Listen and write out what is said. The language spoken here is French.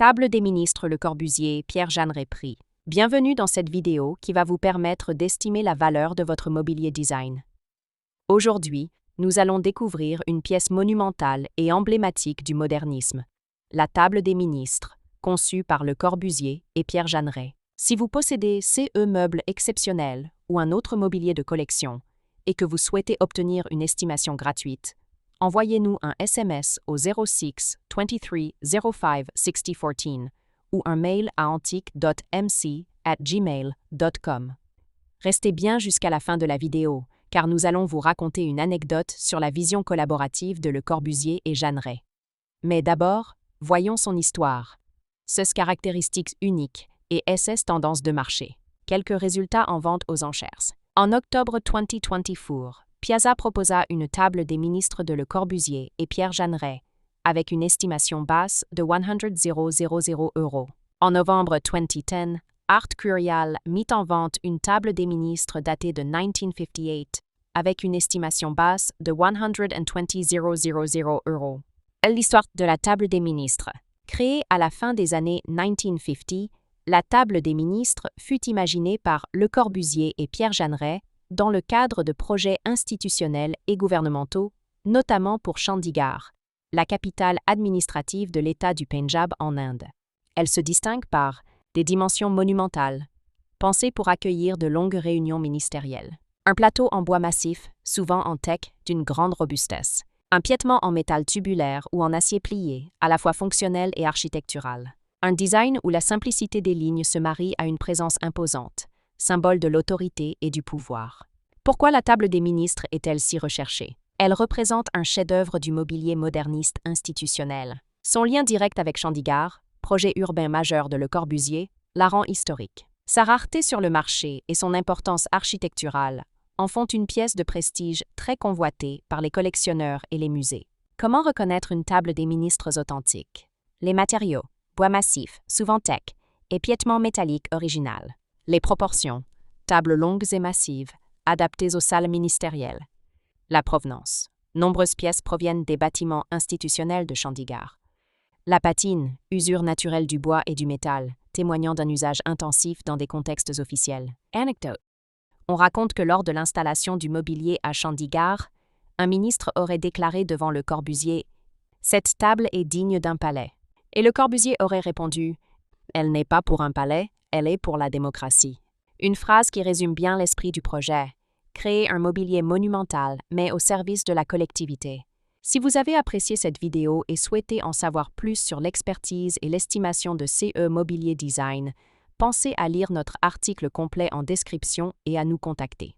Table des ministres Le Corbusier, Pierre Jeanneret Prix. Bienvenue dans cette vidéo qui va vous permettre d'estimer la valeur de votre mobilier design. Aujourd'hui, nous allons découvrir une pièce monumentale et emblématique du modernisme, la Table des ministres, conçue par Le Corbusier et Pierre Jeanneret. Si vous possédez CE meubles exceptionnels ou un autre mobilier de collection et que vous souhaitez obtenir une estimation gratuite, envoyez-nous un SMS au 06 23 05 6014 ou un mail à antique.mc@gmail.com. Restez bien jusqu'à la fin de la vidéo, car nous allons vous raconter une anecdote sur la vision collaborative de Le Corbusier et Jeanneret. Mais d'abord, voyons son histoire. Ses caractéristiques uniques et SS tendances de marché. Quelques résultats en vente aux enchères. En octobre 2024, Piazza proposa une table des ministres de Le Corbusier et Pierre Jeanneret, avec une estimation basse de 100,000 €. En novembre 2010, Art Curial mit en vente une table des ministres datée de 1958, avec une estimation basse de 120,000 €. L'histoire de la table des ministres. Créée à la fin des années 1950, la table des ministres fut imaginée par Le Corbusier et Pierre Jeanneret dans le cadre de projets institutionnels et gouvernementaux, notamment pour Chandigarh, la capitale administrative de l'État du Pendjab en Inde. Elle se distingue par des dimensions monumentales, pensées pour accueillir de longues réunions ministérielles. Un plateau en bois massif, souvent en teck, d'une grande robustesse. Un piétement en métal tubulaire ou en acier plié, à la fois fonctionnel et architectural. Un design où la simplicité des lignes se marie à une présence imposante, symbole de l'autorité et du pouvoir. Pourquoi la table des ministres est-elle si recherchée? Elle représente un chef-d'œuvre du mobilier moderniste institutionnel. Son lien direct avec Chandigarh, projet urbain majeur de Le Corbusier, la rend historique. Sa rareté sur le marché et son importance architecturale en font une pièce de prestige très convoitée par les collectionneurs et les musées. Comment reconnaître une table des ministres authentique? Les matériaux, bois massif, souvent teck, et piétement métallique original. Les proportions, tables longues et massives, adaptées aux salles ministérielles. La provenance. Nombreuses pièces proviennent des bâtiments institutionnels de Chandigarh. La patine, usure naturelle du bois et du métal, témoignant d'un usage intensif dans des contextes officiels. Anecdote. On raconte que lors de l'installation du mobilier à Chandigarh, un ministre aurait déclaré devant Le Corbusier « Cette table est digne d'un palais ». Et Le Corbusier aurait répondu « Elle n'est pas pour un palais, elle est pour la démocratie ». Une phrase qui résume bien l'esprit du projet. Créer un mobilier monumental, mais au service de la collectivité. Si vous avez apprécié cette vidéo et souhaitez en savoir plus sur l'expertise et l'estimation de CE Mobilier Design, pensez à lire notre article complet en description et à nous contacter.